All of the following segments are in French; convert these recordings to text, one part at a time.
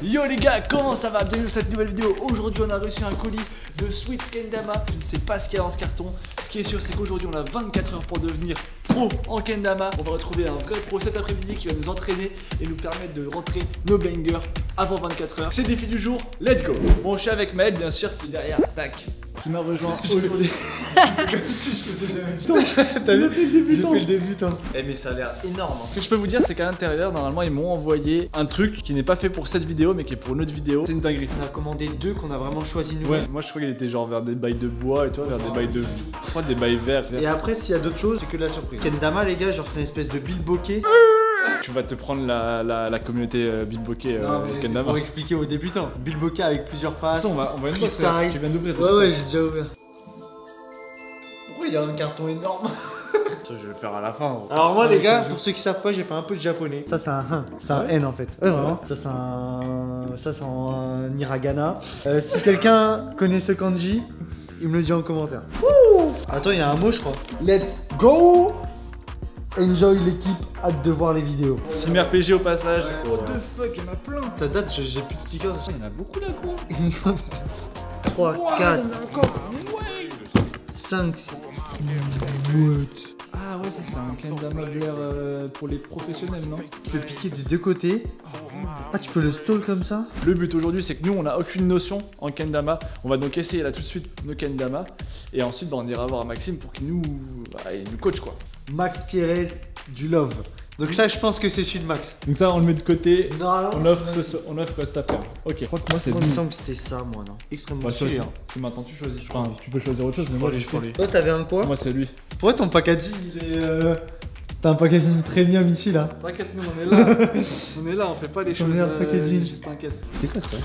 Yo les gars, comment ça va? Bienvenue dans cette nouvelle vidéo. Aujourd'hui on a reçu un colis de Sweet Kendama. Je ne sais pas ce qu'il y a dans ce carton. Ce qui est sûr c'est qu'aujourd'hui on a 24 heures pour devenir pro en Kendama. On va retrouver un vrai pro cet après-midi qui va nous entraîner et nous permettre de rentrer nos bangers avant 24 heures. C'est le défi du jour, let's go. Bon, je suis avec Maël bien sûr qui est derrière, tac, qui m'a rejoint aujourd'hui. Comme si je faisais jamais ça. T'as vu? J'ai fait le débutant. Eh mais ça a l'air énorme. Ce que je peux vous dire c'est qu'à l'intérieur normalement ils m'ont envoyé un truc qui n'est pas fait pour cette vidéo mais qui est pour une autre vidéo. C'est une dinguerie. On a commandé deux qu'on a vraiment choisi nous. Ouais, moi je crois qu'il était genre vers des bails de bois et toi vers des bails de... Je crois des bails verts. Et après s'il y a d'autres choses c'est que de la surprise. Kendama les gars genre c'est une espèce de bilboquet. Tu vas te prendre la communauté bilboquet Kendama. Pour expliquer aux débutants. Bilboquet avec plusieurs faces. On va une freestyle. Tu viens d'ouvrir. Ouais j'ai déjà ouvert. Pourquoi il y a un carton énorme? Ça je vais le faire à la fin. Alors moi les gars, pour ceux qui savent pas, j'ai fait un peu de japonais. Ça c'est un H, c'est un N en fait. Ouais vraiment. Ça c'est un hiragana. Si quelqu'un connaît ce kanji, il me le dit en commentaire. Attends, il y a un mot je crois. Let's go. Enjoy l'équipe, hâte de voir les vidéos. Sim RPG au passage. What the fuck, il y en a plein. Ça date, j'ai plus de stickers. Il y en a beaucoup là quoi. 3, 4, 5, 6. Ah ouais, ça c'est un Kendama Blair pour les professionnels, non? Tu peux piquer des deux côtés. Ah, tu peux le stall comme ça. Le but aujourd'hui c'est que nous on n'a aucune notion en Kendama. On va donc essayer là tout de suite nos Kendama. Et ensuite on ira voir Maxime pour qu'il nous coach quoi. Max Pierrez du Love. Donc ça je pense que c'est celui de Max. Donc ça on le met de côté. Non, on offre cet après. Ok. Je crois que moi c'est il me semble que c'était ça moi non. Extrêmement cher. C'est maintenant tu choisis. Enfin, tu peux choisir autre chose mais moi j'ai choisi. Toi t'avais un quoi? Moi c'est lui. Pourquoi ton packaging il est T'as un packaging premium ici là. T'inquiète, nous on est là. On est là, on fait pas les choses. Packaging. Juste t'inquiète. C'est quoi ça?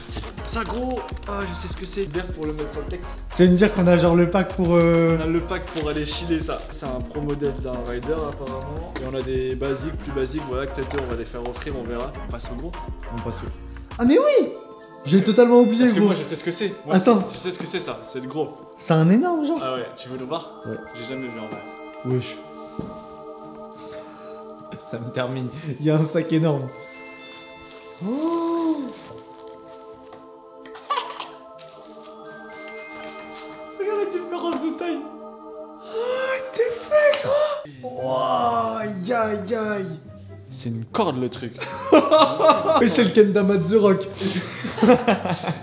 Ça gros. Ah je sais ce que c'est. Vert pour le mettre sur le texte. Tu viens de dire qu'on a genre le pack pour On a le pack pour aller chiller ça. C'est un pro modèle d'un rider apparemment. Et on a des basiques, plus basiques, voilà que peut-être on va les faire offrir, on verra. On passe au gros. On passe au... Ah mais oui. J'ai totalement oublié. Parce que moi je sais ce que c'est. Attends. Je sais ce que c'est ça, c'est le gros. C'est un énorme genre. Ah ouais, tu veux le voir? Ouais. J'ai jamais vu en vrai. Wesh. Ça me termine. Il y a un sac énorme. Oh. Regarde la différence de taille. Oh, t'es fait gros. Oh, aïe aïe aïe. C'est une corde le truc. C'est le Kendama de The Rock.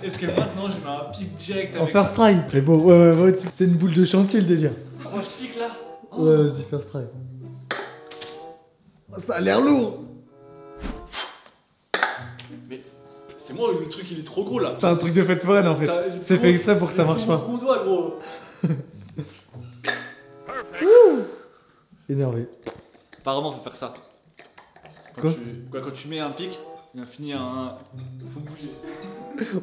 Est-ce que maintenant je mets un pic direct En avec first ça? try. C'est beau, ouais. C'est une boule de chantier le délire. Moi je pique là. Ouais, vas-y, first try. Ça a l'air lourd. Mais c'est moi le truc il est trop gros là. C'est un truc de fête foraine en fait. C'est fait exprès pour que ça marche pas. Mon doigt gros. Énervé. Apparemment faut faire ça. Quoi? Quand tu mets un pic, il va finir un... Faut bouger.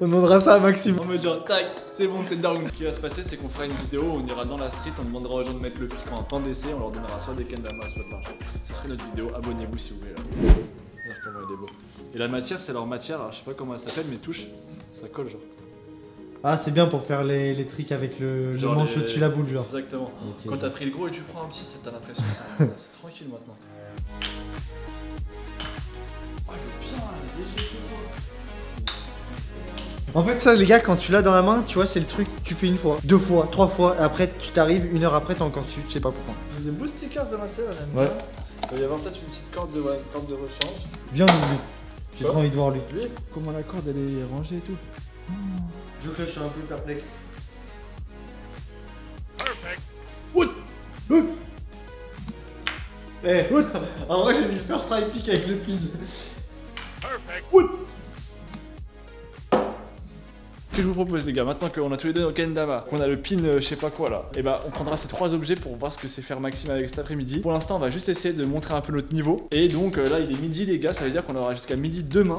On demandera ça à Maxime. On me dit tac, c'est bon, c'est down. Ce qui va se passer, c'est qu'on fera une vidéo, on ira dans la street, on demandera aux gens de mettre le pic en temps d'essai, on leur donnera soit des Kendama, soit de l'argent. Ce serait notre vidéo, abonnez-vous si vous voulez là. Regarde comment il est beau. Et la matière, c'est leur matière, alors je sais pas comment elle s'appelle, mais touche, ça colle genre. Ah, c'est bien pour faire les tricks avec le manche au-dessus la boule, genre. Exactement. Okay. Quand t'as pris le gros et tu prends un petit, t'as l'impression que c'est tranquille maintenant. Oh, il est bien, il est léger. En fait, ça, les gars, quand tu l'as dans la main, tu vois, c'est le truc, tu fais une fois, deux fois, trois fois, et après, tu t'arrives, une heure après, t'es encore dessus, tu sais pas pourquoi. Il y a des beaux stickers à l'intérieur, j'aime ouais. Bien. Il va y avoir peut-être une petite corde de rechange. Viens, lui. J'ai trop envie de voir lui. Lui, comment la corde elle est rangée et tout. Je que je suis un peu perplexe. What? Eh, en vrai, j'ai mis le first try pick avec le pin. What? Ce que je vous propose les gars, maintenant qu'on a tous les deux nos Kendama, qu'on a le pin je sais pas quoi là, et bah on prendra ces trois objets pour voir ce que c'est faire Maxime avec cet après-midi. Pour l'instant on va juste essayer de montrer un peu notre niveau. Et donc là il est midi les gars, ça veut dire qu'on aura jusqu'à midi demain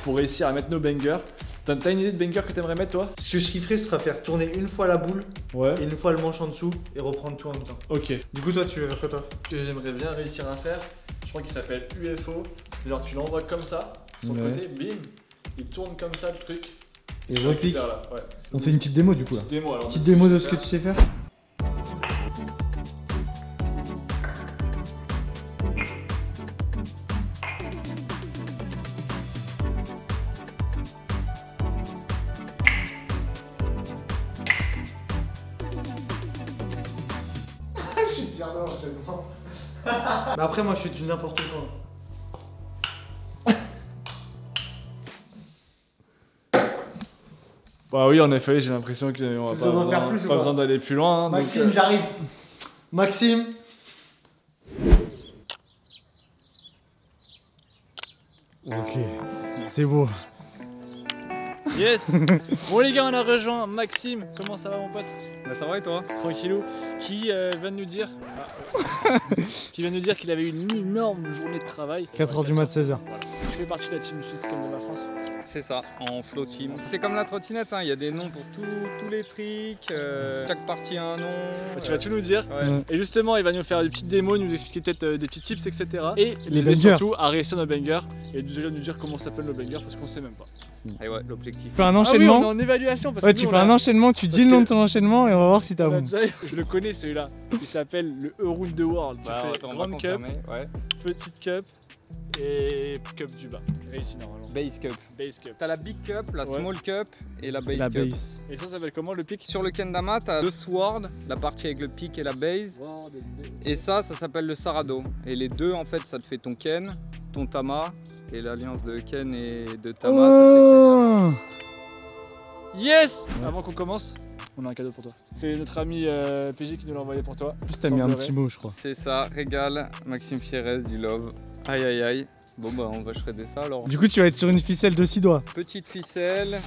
pour réussir à mettre nos bangers. T'as une idée de banger que t'aimerais mettre toi? Ce que je kifferais ce sera faire tourner une fois la boule ouais. Et une fois le manche en dessous et reprendre tout en même temps. Ok. Du coup toi tu veux faire quoi toi? Ce que j'aimerais bien réussir à faire, je crois qu'il s'appelle UFO. Genre tu l'envoies comme ça, son côté, bim, il tourne comme ça le truc. Et repique. Là, ouais. On fait une petite démo du coup là. Petite démo de ce que tu sais faire. l'enchaînement. Mais après, moi, je fais du n'importe quoi. Bah oui, en effet, j'ai l'impression qu'on va pas besoin d'aller plus loin. Hein, Maxime, donc, j'arrive. Maxime. Ok, c'est beau. Yes. Bon les gars, on a rejoint Maxime. Comment ça va mon pote? Bah ça va et toi? Tranquillou. Qui vient de nous dire qu'il avait eu une énorme journée de travail. 4h du mat, 16h. Voilà. Tu fais partie de la team Switzerland de la France. C'est ça, en flow team. C'est comme la trottinette, hein. Il y a des noms pour tous les tricks, chaque partie a un nom. Tu vas tout nous dire. Ouais. Et justement, il va nous faire des petites démos, nous expliquer peut-être des petits tips, etc. Et Les nous aider bangers. surtout à réussir nos bangers et déjà nous dire comment s'appelle nos bangers parce qu'on sait même pas. Et ouais, l'objectif. Tu fais un Ah oui, enchaînement. on est en évaluation parce Ouais, que tu nous, fais un enchaînement, tu dis le nom de ton enchaînement et on va voir si t'as on a bon. déjà- Je le connais celui-là. Il s'appelle le Around the World. Tu Bah, fais attends, on va grande cup, confirmer. Ouais. petite cup et cup du bas. Réussi normalement. Base cup. Base cup. T'as la big cup, la Ouais. small cup et la base La cup. base. Et ça s'appelle comment le pic? Sur le kendama, t'as le sword, la partie avec le pic et la base. Et ça s'appelle le sarado. Et les deux, en fait, ça te fait ton ken, ton tama. Et l'alliance de ken et de tama, Oh Yes. Avant qu'on commence, on a un cadeau pour toi. C'est notre ami PJ qui nous l'a envoyé pour toi. En plus, t'as mis un Semblerait. petit mot, je crois. c'est ça, régale, Maxime Fierez du love. Aïe aïe aïe. Bon bah on va shredder ça alors. Du coup, tu vas être sur une ficelle de 6 doigts. Petite ficelle,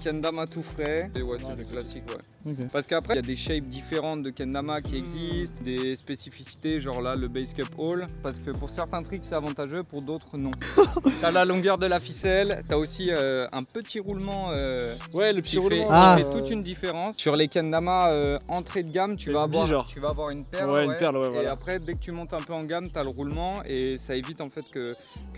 kendama tout frais. Et ouais, c'est Ouais, du le classique, ouais. Ok. Parce qu'après, il y a des shapes différentes de kendama qui existent, des spécificités, genre là, le base cup haul. Parce que pour certains tricks, c'est avantageux, pour d'autres, non. T'as la longueur de la ficelle, t'as aussi un petit roulement Ouais, le petit qui fait, roulement. Ah. qui fait toute une différence. Sur les kendama entrée de gamme, C'est genre. tu vas avoir une perle. Ouais, une perle, ouais, Et voilà. après, dès que tu montes un peu en gamme, t'as le roulement et ça évite en fait que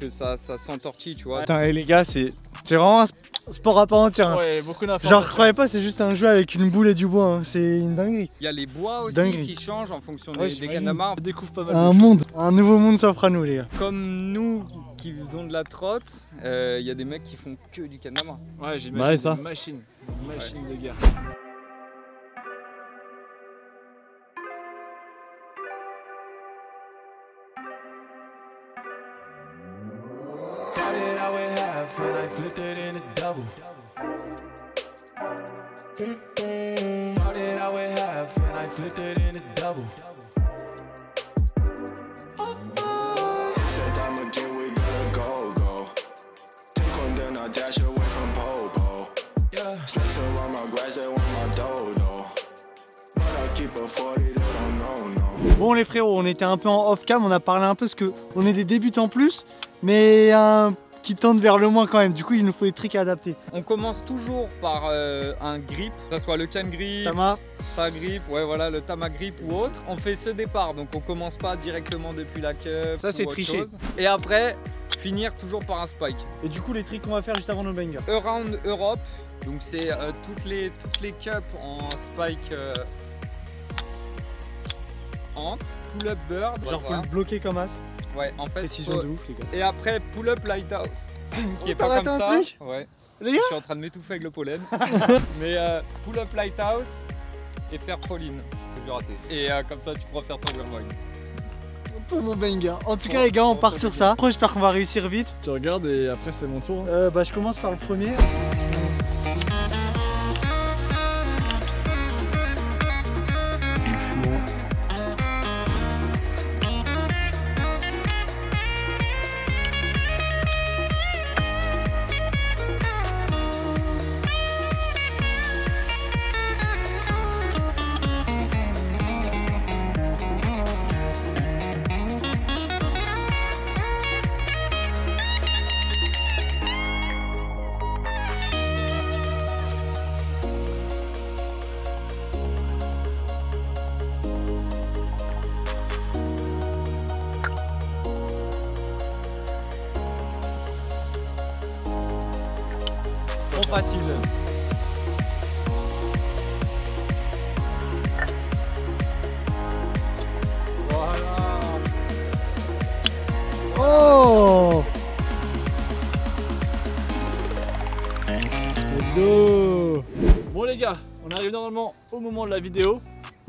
ça s'entortille, tu vois. Putain, et les gars, c'est vraiment un sport à part entière. Hein. Ouais, beaucoup d'informations. Genre, je croyais pas, c'est juste un jeu avec une boule et du bois. Hein. C'est une dinguerie. Il y a les bois aussi Dinguerie. qui changent en fonction Ouais, des j'imagine. kendama. On découvre pas mal Un de monde. Un nouveau monde s'offre à nous, les gars. Comme nous qui faisons de la trotte, il y a des mecs qui font que du kendama. choses. Ouais, j'imagine. Ouais, ça. Une machine de guerre. Started out with half and I flipped it in a double. Started out with half and I flipped it in a double. Said time again, we gotta go. Take one, then I dash away from Popo. Yeah. Snakes around my grass, they want my dodo. But I keep a 40, they don't know, no. Bon, les frérots, on était un peu en off-cam. On a parlé un peu parce qu'on est des débutants plus, mais qui tendent vers le moins quand même. Du coup, il nous faut des tricks à adapter. On commence toujours par un grip, que ce soit le can grip, Tama, sa grip, ouais voilà, le tama grip ou autre. On fait ce départ, donc on commence pas directement depuis la cup. Ça, c'est ou autre triché. chose. Et après, finir toujours par un spike. et du coup, les tricks qu'on va faire juste avant nos bangers. Around Europe, donc c'est toutes les cups en spike en pull-up bird. Genre, faut voilà. le bloquer comme as. Ouais, en fait, Précision faut- de ouf, les gars. et après pull-up lighthouse, qui est t'as pas raté comme un ça. truc Ouais. Les gars Je suis en train de m'étouffer avec le pollen. Mais pull-up lighthouse et faire fall-in, que j'ai raté. Et comme ça, tu pourras faire ton rewind. pour mon banger. En tout cas, Bon, les gars, on bon, part ça sur fait ça. Après, j'espère qu'on va réussir vite. Tu regardes et après c'est mon tour. Hein. Bah, je commence par le premier. Trop facile. Voilà. Oh Let's go. Bon les gars, on arrive normalement au moment de la vidéo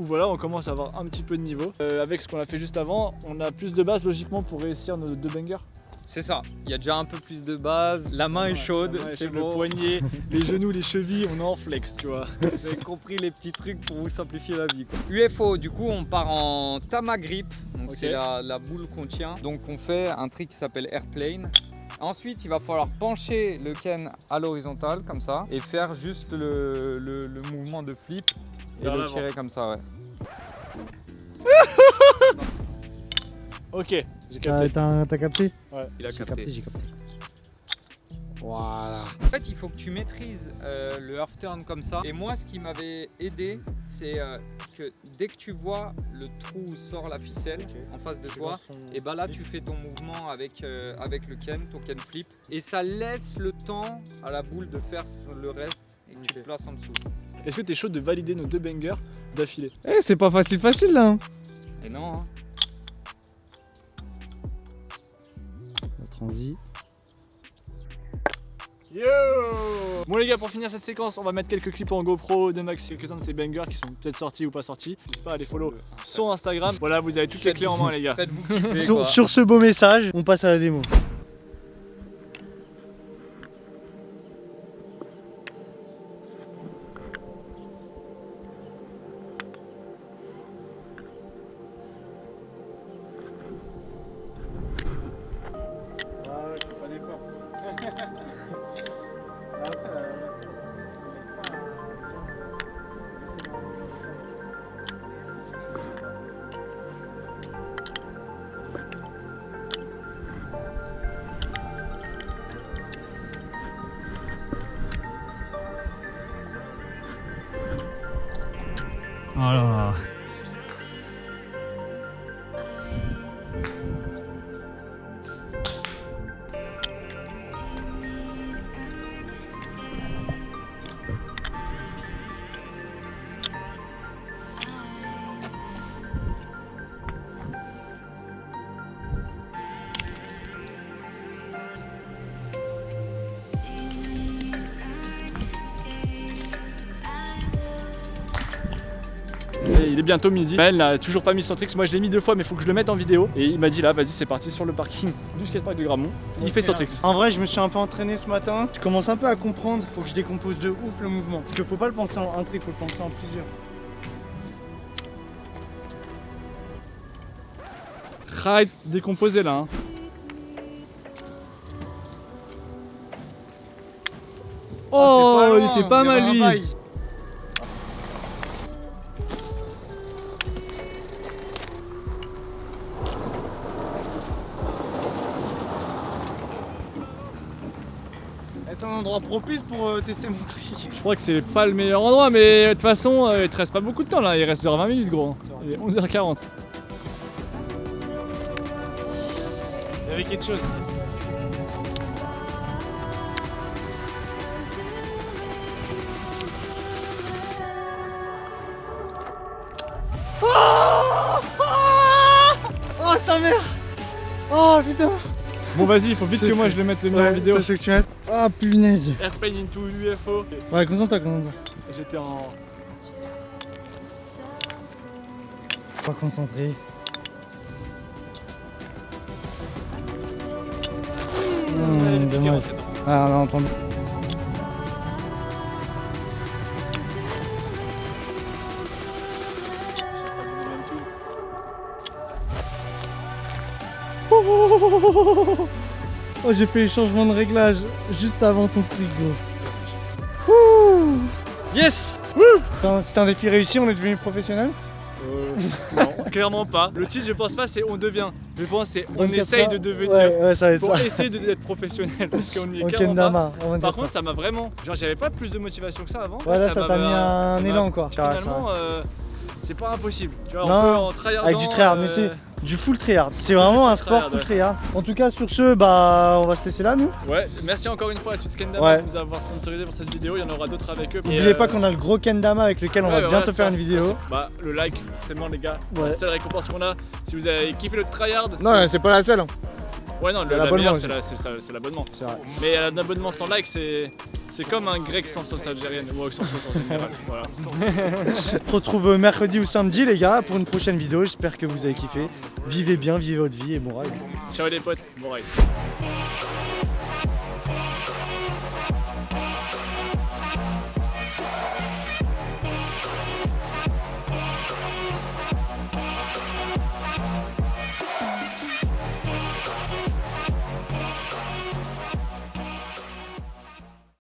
coup voilà, on commence à avoir un petit peu de niveau. Avec ce qu'on a fait juste avant, on a plus de base logiquement pour réussir nos 2 bangers. C'est ça, il y a déjà un peu plus de base, la main est chaude, c'est le bon. poignet, les genoux, les chevilles, on est en flex, tu vois. Vous avez compris les petits trucs pour vous simplifier la vie, quoi. UFO, du coup on part en Tama Grip, donc c'est la boule qu'on tient. Donc on fait un trick qui s'appelle Airplane. Ensuite il va falloir pencher le Ken à l'horizontale comme ça et faire juste le mouvement de flip et le tirer comme ça, ouais. Ok, j'ai capté. T'as capté? Ouais, Il a capté. J'ai capté. Voilà. En fait, il faut que tu maîtrises le half turn comme ça. Et moi, ce qui m'avait aidé, c'est que dès que tu vois le trou où sort la ficelle en face de toi, et bah là, tu fais ton mouvement avec le Ken, ton Ken flip. Et ça laisse le temps à la boule de faire le reste et que tu te places en dessous. Est-ce que t'es chaud de valider nos 2 bangers d'affilée? Eh, c'est pas facile là. Hein. Et non, hein. La transi. Yo! Bon les gars, pour finir cette séquence, on va mettre quelques clips en GoPro de Max, quelques-uns de ces bangers qui sont peut-être sortis ou pas sortis. N'hésitez pas à les follow sur Instagram. Voilà, vous avez toutes les clés en main les gars. Faites-vous kiffer, quoi. Sur ce beau message, on passe à la démo. Oh là là. Il est bientôt midi. Elle n'a toujours pas mis son tricks. Moi je l'ai mis 2 fois, mais il faut que je le mette en vidéo. Et il m'a dit là, vas-y, c'est parti sur le parking du skatepark de Gramont. Il fait son tricks. En vrai, je me suis un peu entraîné ce matin. Je commence un peu à comprendre. Faut que je décompose de ouf le mouvement. Parce que faut pas le penser en un trick, faut le penser en plusieurs. Ride décomposé là. Hein. Oh, il était pas mal lui. C'est un endroit propice pour tester mon trick. Je crois que c'est pas le meilleur endroit, mais de toute façon, il te reste pas beaucoup de temps là. Il reste 20 minutes, gros. Il est 11h40. Il y avait quelque chose. Oh sa mère. Oh putain. Bon, vas-y, il faut vite que moi je le mette le en vidéo. C'est ce que tu mets. Ah punaise. Airplane into UFO. Ouais, concentre-toi. J'étais en. Pas concentré. Dommage. Ah, on a entendu. Oh, j'ai fait les changements de réglage juste avant ton trick, gros. Yes! C'est un défi réussi, on est devenu professionnel. Non, clairement pas. Le titre, je pense pas, c'est on devient. Je pense c'est on 24 essaye heures. de devenir. Ouais, ça va être Pour ça. essayer d'être professionnel parce qu'on y est Au clairement Kendama. pas. Par contre, ça m'a vraiment. Genre, j'avais pas plus de motivation que ça avant. Ouais, là, ça t'a mis un ça m'a- élan quoi. Finalement, c'est pas impossible. Tu vois, Non, on peut en tryhardant. avec du tryhard, mais c'est du full tryhard. C'est vraiment un sport tryhard, full ouais. tryhard. En tout cas, sur ce, bah, on va se laisser là, nous. Ouais, merci encore une fois à Sweet Kendama Ouais. de nous avoir sponsorisé pour cette vidéo. Il y en aura d'autres avec eux. N'oubliez pas qu'on a le gros Kendama avec lequel on va bientôt faire une vidéo. Bah, le like, forcément, les gars. Ouais. La seule récompense qu'on a. Si vous avez kiffé le tryhard. Non, c'est pas la seule. Hein. Ouais, non, Il y a la l'abonnement meilleure, aussi. c'est l'abonnement. C'est vrai. Mais un abonnement sans like, c'est C'est comme un grec sans sauce algérienne, ou sans sauce en général. Voilà. On se retrouve mercredi ou samedi les gars pour une prochaine vidéo. J'espère que vous avez kiffé. Vivez bien, vivez votre vie et bon ride. Ciao les potes, bon ride.